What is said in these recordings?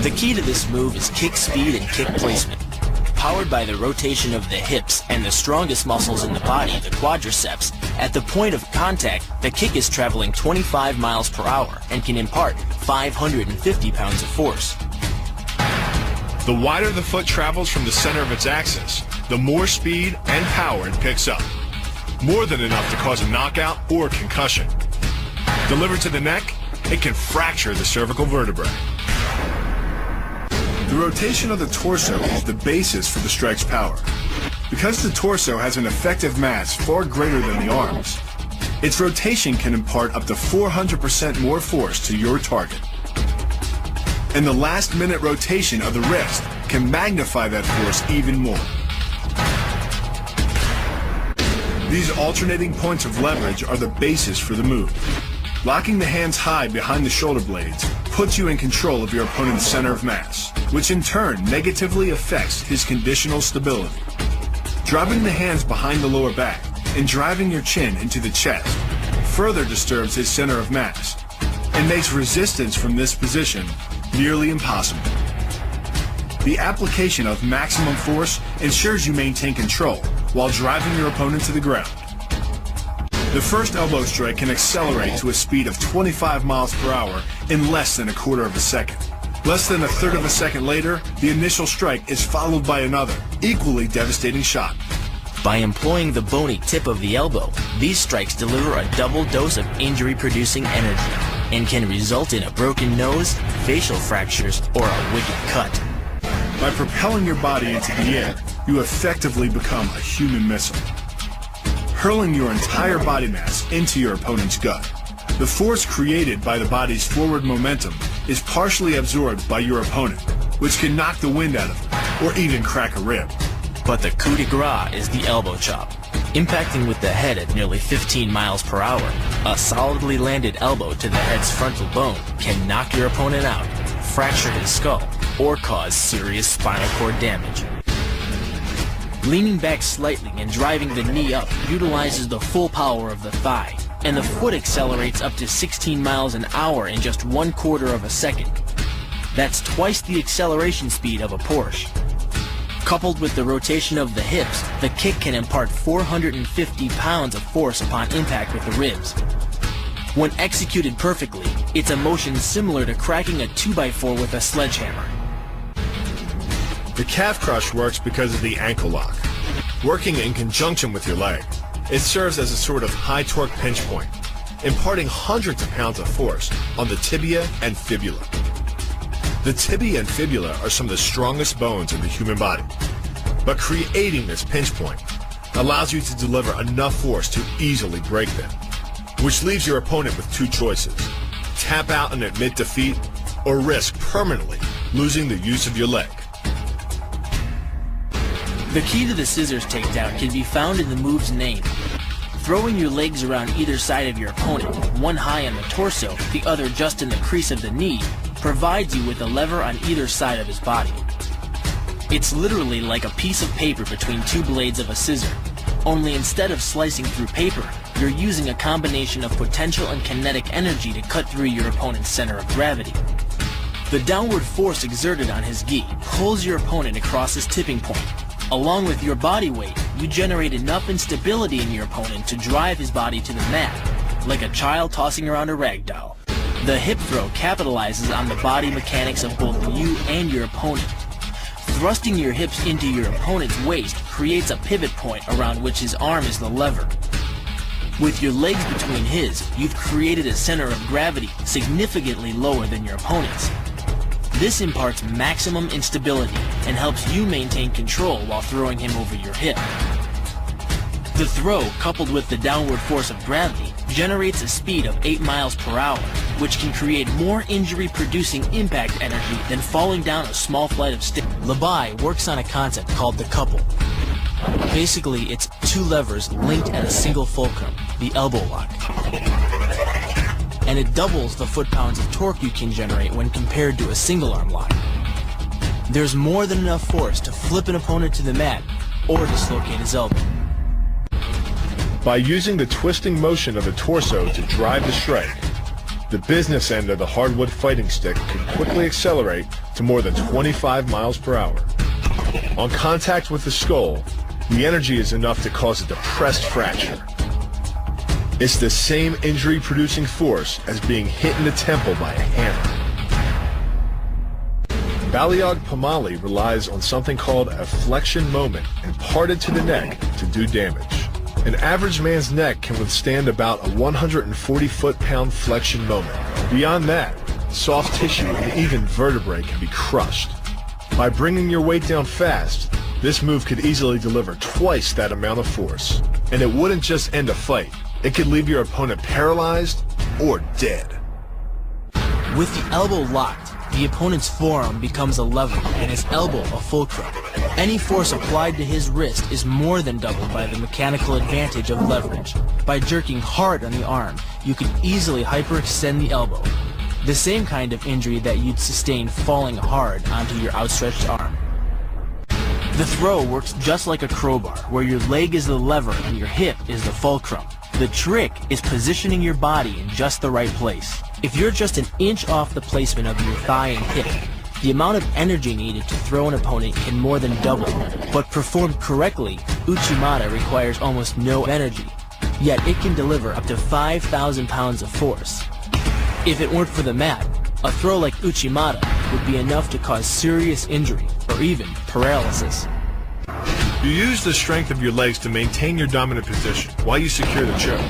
The key to this move is kick speed and kick placement. Powered by the rotation of the hips and the strongest muscles in the body, the quadriceps, at the point of contact, the kick is traveling 25 miles per hour and can impart 550 pounds of force. The wider the foot travels from the center of its axis, the more speed and power it picks up. More than enough to cause a knockout or concussion. Delivered to the neck, it can fracture the cervical vertebrae. The rotation of the torso is the basis for the strike's power. Because the torso has an effective mass far greater than the arms, its rotation can impart up to 400% more force to your target. And the last-minute rotation of the wrist can magnify that force even more. These alternating points of leverage are the basis for the move. Locking the hands high behind the shoulder blades puts you in control of your opponent's center of mass, which in turn negatively affects his conditional stability. Dropping the hands behind the lower back and driving your chin into the chest further disturbs his center of mass and makes resistance from this position nearly impossible. The application of maximum force ensures you maintain control while driving your opponent to the ground. The first elbow strike can accelerate to a speed of 25 miles per hour in less than a quarter of a second. Less than a third of a second later, the initial strike is followed by another, equally devastating shot. By employing the bony tip of the elbow, these strikes deliver a double dose of injury-producing energy and can result in a broken nose, facial fractures, or a wicked cut. By propelling your body into the air, you effectively become a human missile, hurling your entire body mass into your opponent's gut. The force created by the body's forward momentum is partially absorbed by your opponent, which can knock the wind out of him or even crack a rib. But the coup de grace is the elbow chop. Impacting with the head at nearly 15 miles per hour, a solidly landed elbow to the head's frontal bone can knock your opponent out, fracture his skull, or cause serious spinal cord damage. Leaning back slightly and driving the knee up utilizes the full power of the thigh, and the foot accelerates up to 16 miles an hour in just 1/4 of a second. That's twice the acceleration speed of a Porsche. Coupled with the rotation of the hips, the kick can impart 450 pounds of force upon impact with the ribs. When executed perfectly, it's a motion similar to cracking a 2x4 with a sledgehammer. The calf crush works because of the ankle lock. Working in conjunction with your leg, it serves as a sort of high torque pinch point, imparting hundreds of pounds of force on the tibia and fibula. The tibia and fibula are some of the strongest bones in the human body, but creating this pinch point allows you to deliver enough force to easily break them, which leaves your opponent with two choices: tap out and admit defeat, or risk permanently losing the use of your leg. The key to the scissors takedown can be found in the move's name. Throwing your legs around either side of your opponent, one high on the torso, the other just in the crease of the knee, provides you with a lever on either side of his body. It's literally like a piece of paper between two blades of a scissor, only instead of slicing through paper, you're using a combination of potential and kinetic energy to cut through your opponent's center of gravity. The downward force exerted on his gi pulls your opponent across his tipping point. Along with your body weight, you generate enough instability in your opponent to drive his body to the mat, like a child tossing around a rag doll. The hip throw capitalizes on the body mechanics of both you and your opponent. Thrusting your hips into your opponent's waist creates a pivot point around which his arm is the lever. With your legs between his, you've created a center of gravity significantly lower than your opponent's. This imparts maximum instability and helps you maintain control while throwing him over your hip. The throw, coupled with the downward force of gravity, generates a speed of 8 miles per hour, which can create more injury-producing impact energy than falling down a small flight of stairs. Labai works on a concept called the couple. Basically, it's two levers linked at a single fulcrum, the elbow lock. And it doubles the foot-pounds of torque you can generate when compared to a single-arm lock. There's more than enough force to flip an opponent to the mat or dislocate his elbow. By using the twisting motion of the torso to drive the strike, The business end of the hardwood fighting stick can quickly accelerate to more than 25 miles per hour. On contact with the skull, the energy is enough to cause a depressed fracture. It's the same injury-producing force as being hit in the temple by a hammer. Balayage Pamali relies on something called a flexion moment imparted to the neck to do damage. An average man's neck can withstand about a 140 foot-pound flexion moment. Beyond that, soft tissue and even vertebrae can be crushed. By bringing your weight down fast, this move could easily deliver twice that amount of force. And it wouldn't just end a fight. It could leave your opponent paralyzed or dead. With the elbow locked, the opponent's forearm becomes a lever and his elbow a fulcrum. Any force applied to his wrist is more than doubled by the mechanical advantage of leverage. By jerking hard on the arm, you can easily hyperextend the elbow, the same kind of injury that you'd sustain falling hard onto your outstretched arm. The throw works just like a crowbar, where your leg is the lever and your hip is the fulcrum. The trick is positioning your body in just the right place. If you're just an inch off the placement of your thigh and hip, the amount of energy needed to throw an opponent can more than double. But performed correctly, Uchimata requires almost no energy, yet it can deliver up to 5,000 pounds of force. If it weren't for the mat, a throw like Uchimata would be enough to cause serious injury or even paralysis. You use the strength of your legs to maintain your dominant position while you secure the choke.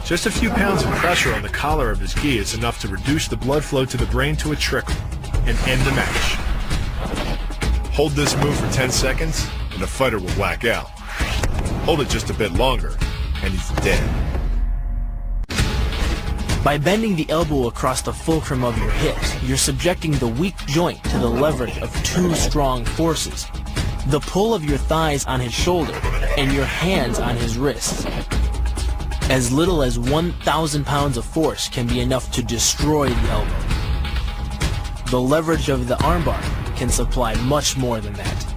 Just a few pounds of pressure on the collar of his gi is enough to reduce the blood flow to the brain to a trickle and end the match. Hold this move for 10 seconds and the fighter will black out. Hold it just a bit longer and he's dead. By bending the elbow across the fulcrum of your hips, you're subjecting the weak joint to the leverage of two strong forces. The pull of your thighs on his shoulder and your hands on his wrists. As little as 1,000 pounds of force can be enough to destroy the elbow. The leverage of the armbar can supply much more than that.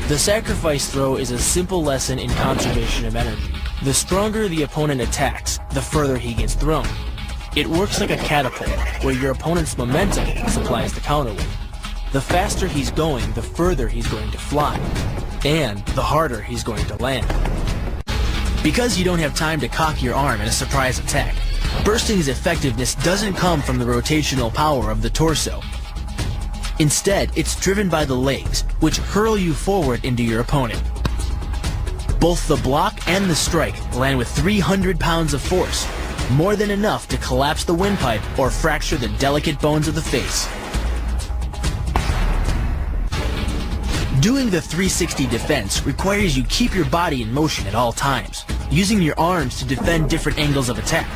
The sacrifice throw is a simple lesson in conservation of energy. The stronger the opponent attacks, the further he gets thrown. It works like a catapult, where your opponent's momentum supplies the counterweight. The faster he's going, the further he's going to fly, and the harder he's going to land. Because you don't have time to cock your arm in a surprise attack, bursting's effectiveness doesn't come from the rotational power of the torso. Instead, it's driven by the legs, which hurl you forward into your opponent. Both the block and the strike land with 300 pounds of force, more than enough to collapse the windpipe or fracture the delicate bones of the face. Doing the 360 defense requires you keep your body in motion at all times, using your arms to defend different angles of attack.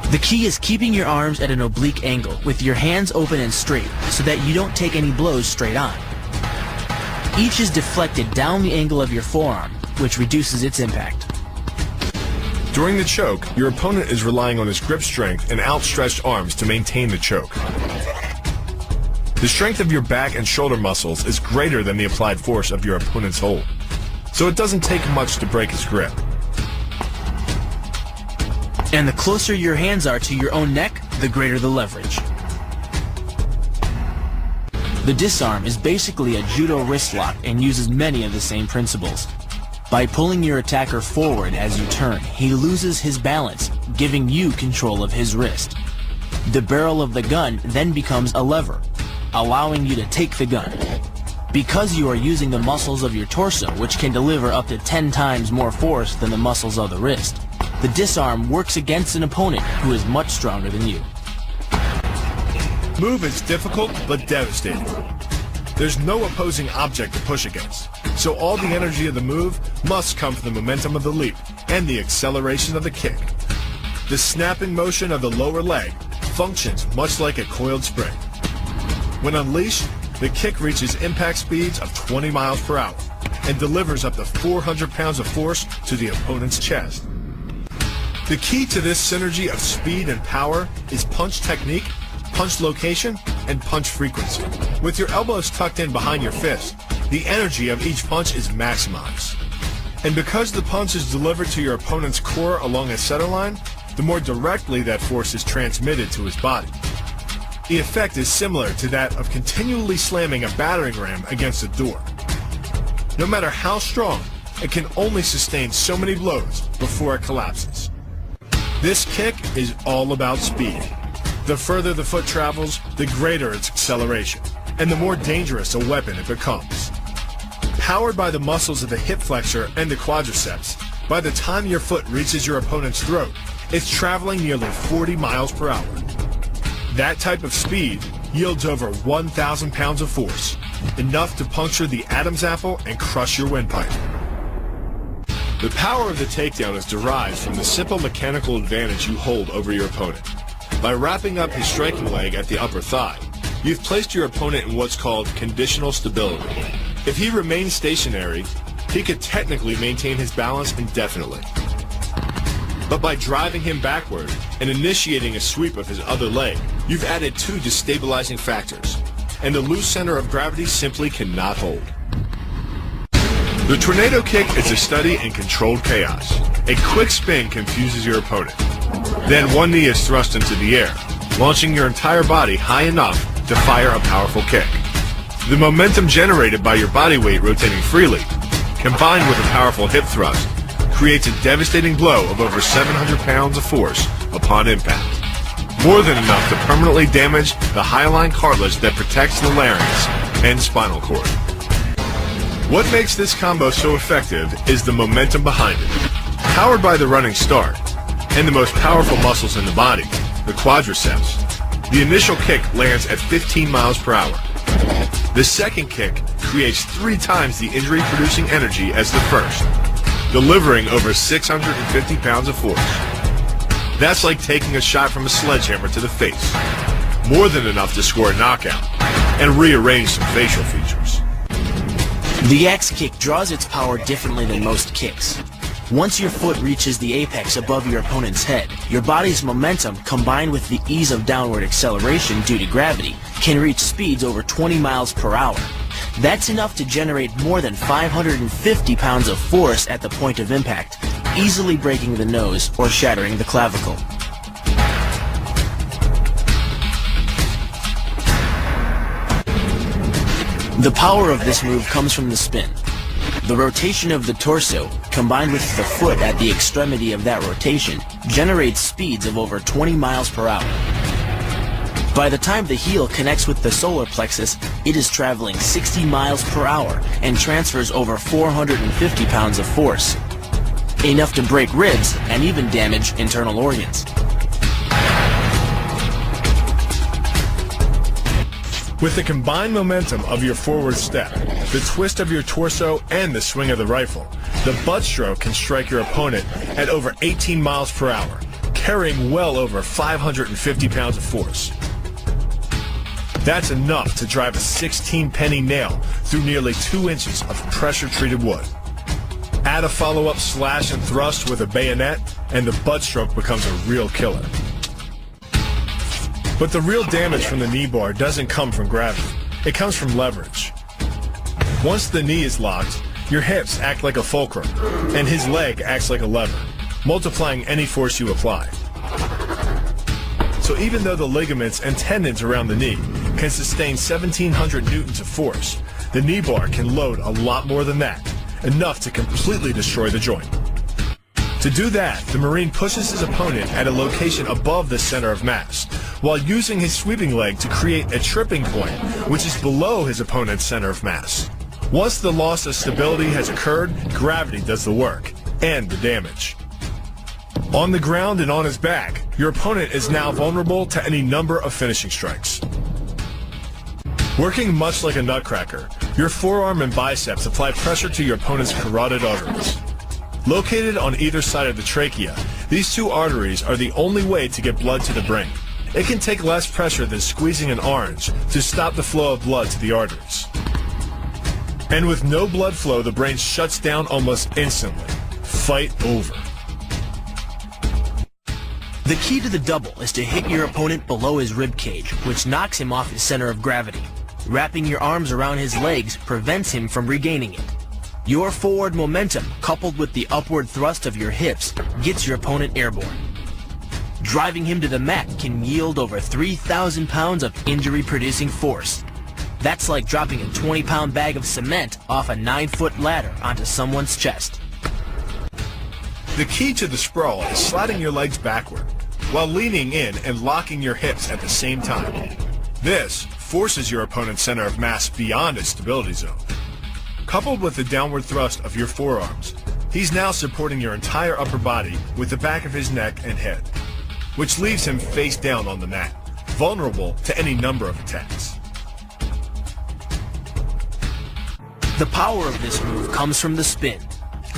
The key is keeping your arms at an oblique angle, with your hands open and straight, so that you don't take any blows straight on. Each is deflected down the angle of your forearm, which reduces its impact. During the choke, your opponent is relying on his grip strength and outstretched arms to maintain the choke. The strength of your back and shoulder muscles is greater than the applied force of your opponent's hold, so it doesn't take much to break his grip. And the closer your hands are to your own neck, the greater the leverage. The disarm is basically a judo wrist lock and uses many of the same principles. By pulling your attacker forward as you turn, he loses his balance, giving you control of his wrist. The barrel of the gun then becomes a lever, allowing you to take the gun. Because you are using the muscles of your torso, which can deliver up to 10 times more force than the muscles of the wrist, the disarm works against an opponent who is much stronger than you. Move is difficult but devastating. There's no opposing object to push against, so all the energy of the move must come from the momentum of the leap and the acceleration of the kick. The snapping motion of the lower leg functions much like a coiled spring. When unleashed, the kick reaches impact speeds of 20 miles per hour and delivers up to 400 pounds of force to the opponent's chest. The key to this synergy of speed and power is punch technique, punch location, and punch frequency. With your elbows tucked in behind your fist, the energy of each punch is maximized. And because the punch is delivered to your opponent's core along a center line, the more directly that force is transmitted to his body. The effect is similar to that of continually slamming a battering ram against a door. No matter how strong, it can only sustain so many blows before it collapses. This kick is all about speed. The further the foot travels, the greater its acceleration, and the more dangerous a weapon it becomes. Powered by the muscles of the hip flexor and the quadriceps, by the time your foot reaches your opponent's throat, it's traveling nearly 40 miles per hour. That type of speed yields over 1,000 pounds of force, enough to puncture the Adam's apple and crush your windpipe. The power of the takedown is derived from the simple mechanical advantage you hold over your opponent. By wrapping up his striking leg at the upper thigh, you've placed your opponent in what's called conditional stability. If he remains stationary, he could technically maintain his balance indefinitely. But by driving him backward and initiating a sweep of his other leg, you've added two destabilizing factors, and the loose center of gravity simply cannot hold. The tornado kick is a study in controlled chaos. A quick spin confuses your opponent. Then one knee is thrust into the air, launching your entire body high enough to fire a powerful kick. The momentum generated by your body weight rotating freely, combined with a powerful hip thrust, creates a devastating blow of over 700 pounds of force upon impact. More than enough to permanently damage the hyaline cartilage that protects the larynx and spinal cord. What makes this combo so effective is the momentum behind it. Powered by the running start and the most powerful muscles in the body, the quadriceps, the initial kick lands at 15 miles per hour. The second kick creates 3 times the injury-producing energy as the first, delivering over 650 pounds of force. That's like taking a shot from a sledgehammer to the face, more than enough to score a knockout and rearrange some facial features. The axe kick draws its power differently than most kicks. Once your foot reaches the apex above your opponent's head, your body's momentum, combined with the ease of downward acceleration due to gravity, can reach speeds over 20 miles per hour. That's enough to generate more than 550 pounds of force at the point of impact, easily breaking the nose or shattering the clavicle. The power of this move comes from the spin. The rotation of the torso, combined with the foot at the extremity of that rotation, generates speeds of over 20 miles per hour. By the time the heel connects with the solar plexus, it is traveling 60 miles per hour and transfers over 450 pounds of force, enough to break ribs and even damage internal organs. With the combined momentum of your forward step, the twist of your torso, and the swing of the rifle, the butt stroke can strike your opponent at over 18 miles per hour, carrying well over 550 pounds of force. That's enough to drive a 16-penny nail through nearly 2 inches of pressure-treated wood. Add a follow-up slash and thrust with a bayonet, and the butt stroke becomes a real killer. But the real damage from the knee bar doesn't come from gravity. It comes from leverage. Once the knee is locked, your hips act like a fulcrum, and his leg acts like a lever, multiplying any force you apply. So even though the ligaments and tendons around the knee can sustain 1,700 newtons of force, the knee bar can load a lot more than that, enough to completely destroy the joint. To do that, the Marine pushes his opponent at a location above the center of mass, while using his sweeping leg to create a tripping point, which is below his opponent's center of mass. Once the loss of stability has occurred, gravity does the work, and the damage. On the ground and on his back, your opponent is now vulnerable to any number of finishing strikes. Working much like a nutcracker, your forearm and biceps apply pressure to your opponent's carotid arteries. Located on either side of the trachea, these 2 arteries are the only way to get blood to the brain. It can take less pressure than squeezing an orange to stop the flow of blood to the arteries. And with no blood flow, the brain shuts down almost instantly. Fight over. The key to the double is to hit your opponent below his rib cage, which knocks him off his center of gravity. Wrapping your arms around his legs prevents him from regaining it. Your forward momentum, coupled with the upward thrust of your hips, gets your opponent airborne. Driving him to the mat can yield over 3,000 pounds of injury-producing force. That's like dropping a 20-pound bag of cement off a 9-foot ladder onto someone's chest. The key to the sprawl is sliding your legs backward, while leaning in and locking your hips at the same time. This forces your opponent's center of mass beyond its stability zone. Coupled with the downward thrust of your forearms, he's now supporting your entire upper body with the back of his neck and head, which leaves him face down on the mat, vulnerable to any number of attacks. The power of this move comes from the spin.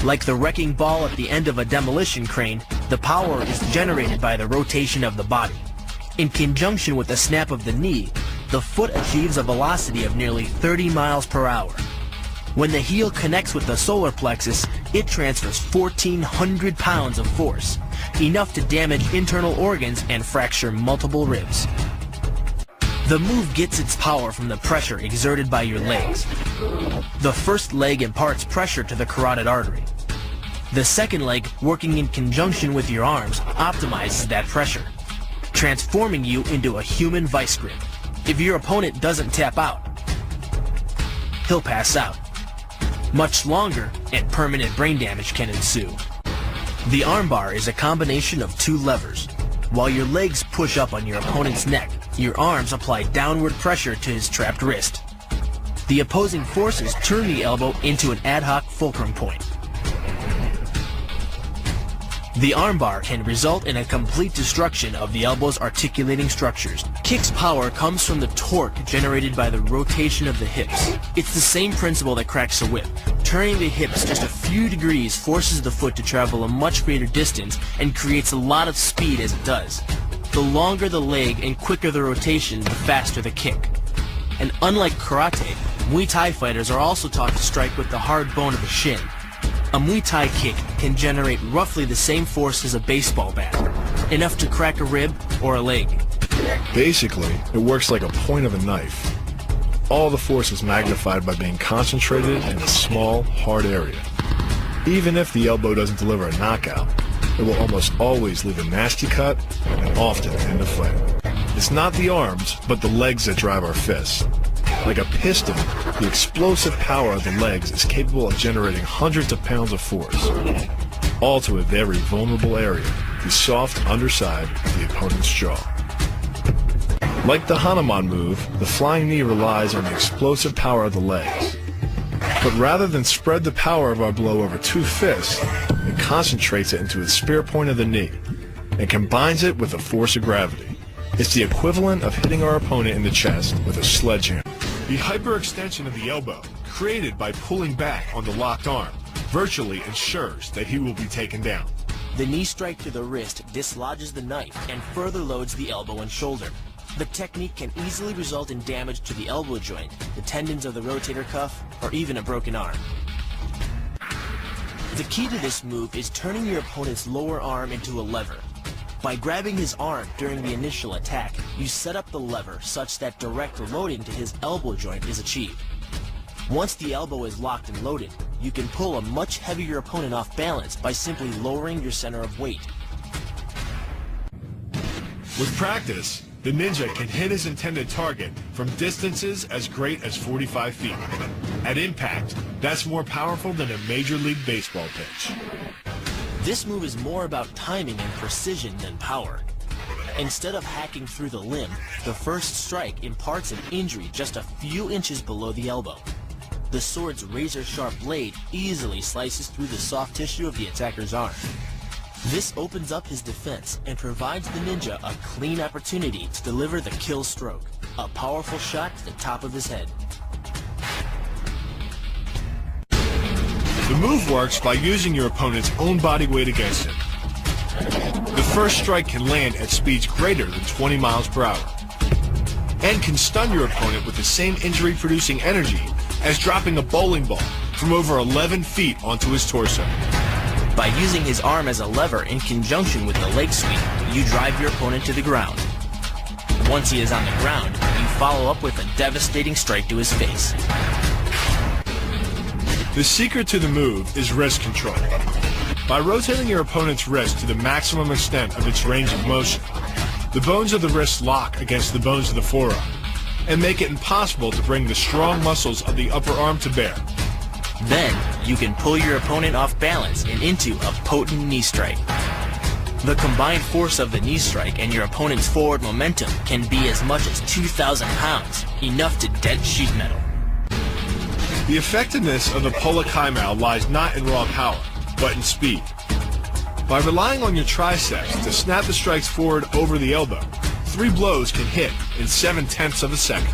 Like the wrecking ball at the end of a demolition crane, the power is generated by the rotation of the body. In conjunction with the snap of the knee, the foot achieves a velocity of nearly 30 miles per hour. When the heel connects with the solar plexus, it transfers 1,400 pounds of force, enough to damage internal organs and fracture multiple ribs. The move gets its power from the pressure exerted by your legs. The first leg imparts pressure to the carotid artery. The second leg, working in conjunction with your arms, optimizes that pressure, transforming you into a human vice grip. If your opponent doesn't tap out, he'll pass out. Much longer and permanent brain damage can ensue. The armbar is a combination of two levers. While your legs push up on your opponent's neck, your arms apply downward pressure to his trapped wrist. The opposing forces turn the elbow into an ad hoc fulcrum point. The armbar can result in a complete destruction of the elbow's articulating structures. Kick's power comes from the torque generated by the rotation of the hips. It's the same principle that cracks a whip. Turning the hips just a few degrees forces the foot to travel a much greater distance and creates a lot of speed as it does. The longer the leg and quicker the rotation, the faster the kick. And unlike karate, Muay Thai fighters are also taught to strike with the hard bone of the shin. A Muay Thai kick can generate roughly the same force as a baseball bat, enough to crack a rib or a leg. Basically, it works like a point of a knife. All the force is magnified by being concentrated in a small, hard area. Even if the elbow doesn't deliver a knockout, it will almost always leave a nasty cut and often end the fight. It's not the arms, but the legs that drive our fists. Like a piston, the explosive power of the legs is capable of generating hundreds of pounds of force, all to a very vulnerable area, the soft underside of the opponent's jaw. Like the Hanuman move, the flying knee relies on the explosive power of the legs. But rather than spread the power of our blow over two fists, it concentrates it into the spear point of the knee and combines it with the force of gravity. It's the equivalent of hitting our opponent in the chest with a sledgehammer. The hyperextension of the elbow, created by pulling back on the locked arm, virtually ensures that he will be taken down. The knee strike to the wrist dislodges the knife and further loads the elbow and shoulder. The technique can easily result in damage to the elbow joint, the tendons of the rotator cuff, or even a broken arm. The key to this move is turning your opponent's lower arm into a lever. By grabbing his arm during the initial attack, you set up the lever such that direct loading to his elbow joint is achieved. Once the elbow is locked and loaded, you can pull a much heavier opponent off balance by simply lowering your center of weight. With practice, the ninja can hit his intended target from distances as great as 45 feet. At impact, that's more powerful than a Major League Baseball pitch. This move is more about timing and precision than power. Instead of hacking through the limb, the first strike imparts an injury just a few inches below the elbow. The sword's razor-sharp blade easily slices through the soft tissue of the attacker's arm. This opens up his defense and provides the ninja a clean opportunity to deliver the kill stroke, a powerful shot to the top of his head. The move works by using your opponent's own body weight against him. The first strike can land at speeds greater than 20 miles per hour and can stun your opponent with the same injury-producing energy as dropping a bowling ball from over 11 feet onto his torso. By using his arm as a lever in conjunction with the leg sweep, you drive your opponent to the ground. Once he is on the ground, you follow up with a devastating strike to his face. The secret to the move is wrist control. By rotating your opponent's wrist to the maximum extent of its range of motion, the bones of the wrist lock against the bones of the forearm and make it impossible to bring the strong muscles of the upper arm to bear. Then, you can pull your opponent off balance and into a potent knee strike. The combined force of the knee strike and your opponent's forward momentum can be as much as 2,000 pounds, enough to dent sheet metal. The effectiveness of the Pola Kaimao lies not in raw power, but in speed. By relying on your triceps to snap the strikes forward over the elbow, 3 blows can hit in 7/10 of a second.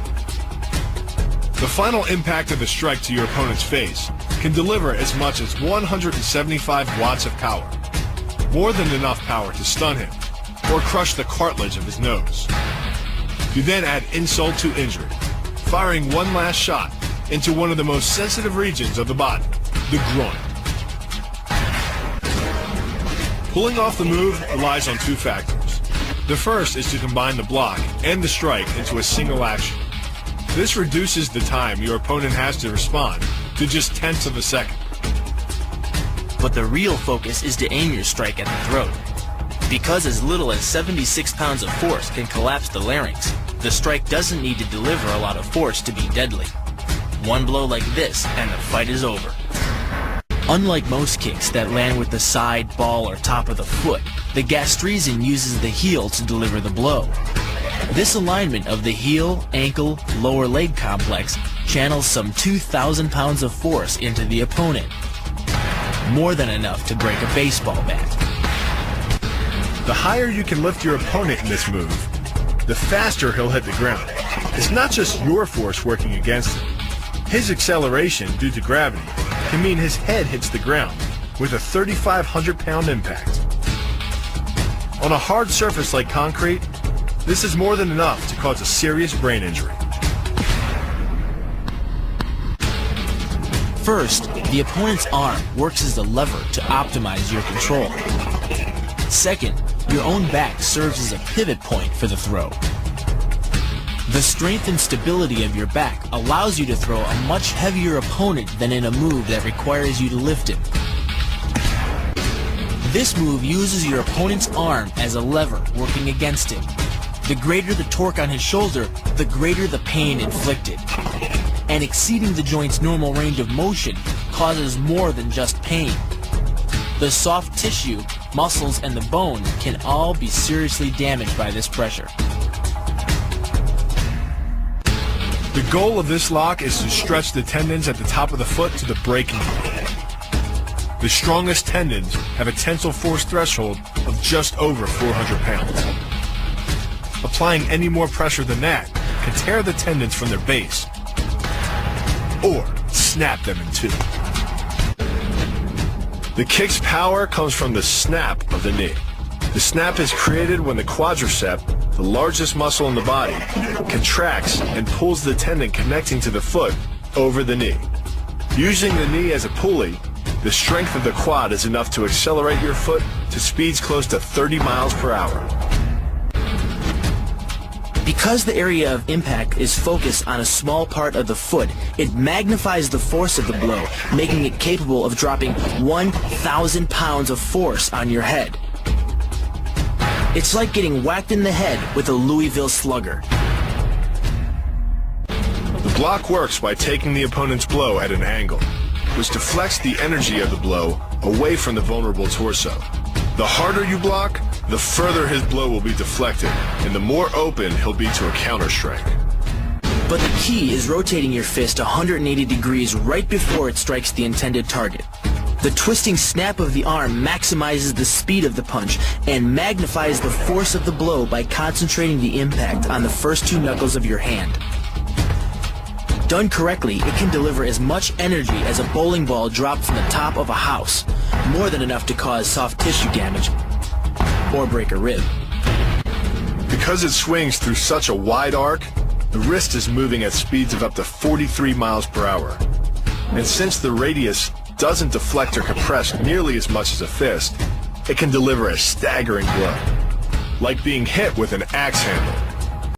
The final impact of the strike to your opponent's face can deliver as much as 175 watts of power, more than enough power to stun him or crush the cartilage of his nose. You then add insult to injury, firing one last shot into one of the most sensitive regions of the body, the groin. Pulling off the move relies on 2 factors. The first is to combine the block and the strike into a single action. This reduces the time your opponent has to respond to just 1/10 of a second. But the real focus is to aim your strike at the throat. Because as little as 76 pounds of force can collapse the larynx, the strike doesn't need to deliver a lot of force to be deadly. One blow like this and the fight is over. Unlike most kicks that land with the side, ball, or top of the foot, the gastrezin uses the heel to deliver the blow. This alignment of the heel, ankle, lower leg complex channels some 2,000 pounds of force into the opponent. More than enough to break a baseball bat. The higher you can lift your opponent in this move, the faster he'll hit the ground. It's not just your force working against him. His acceleration due to gravity can mean his head hits the ground with a 3,500-pound impact. On a hard surface like concrete, this is more than enough to cause a serious brain injury. First, the opponent's arm works as a lever to optimize your control. Second, your own back serves as a pivot point for the throw. The strength and stability of your back allows you to throw a much heavier opponent than in a move that requires you to lift him. This move uses your opponent's arm as a lever working against him. The greater the torque on his shoulder, the greater the pain inflicted. And exceeding the joint's normal range of motion causes more than just pain. The soft tissue, muscles, and the bone can all be seriously damaged by this pressure. The goal of this lock is to stretch the tendons at the top of the foot to the breaking point. The strongest tendons have a tensile force threshold of just over 400 pounds. Applying any more pressure than that can tear the tendons from their base or snap them in two. The kick's power comes from the snap of the knee. The snap is created when the quadricep, the largest muscle in the body, contracts and pulls the tendon connecting to the foot over the knee. Using the knee as a pulley, the strength of the quad is enough to accelerate your foot to speeds close to 30 miles per hour. Because the area of impact is focused on a small part of the foot, it magnifies the force of the blow, making it capable of dropping 1,000 pounds of force on your head. It's like getting whacked in the head with a Louisville Slugger. The block works by taking the opponent's blow at an angle, which deflects the energy of the blow away from the vulnerable torso. The harder you block, the further his blow will be deflected, and the more open he'll be to a counter-strike. But the key is rotating your fist 180 degrees right before it strikes the intended target. The twisting snap of the arm maximizes the speed of the punch and magnifies the force of the blow by concentrating the impact on the first 2 knuckles of your hand. Done correctly, it can deliver as much energy as a bowling ball dropped from the top of a house, more than enough to cause soft tissue damage or break a rib. Because it swings through such a wide arc, the wrist is moving at speeds of up to 43 miles per hour. And since the radius doesn't deflect or compress nearly as much as a fist, it can deliver a staggering blow, like being hit with an axe handle.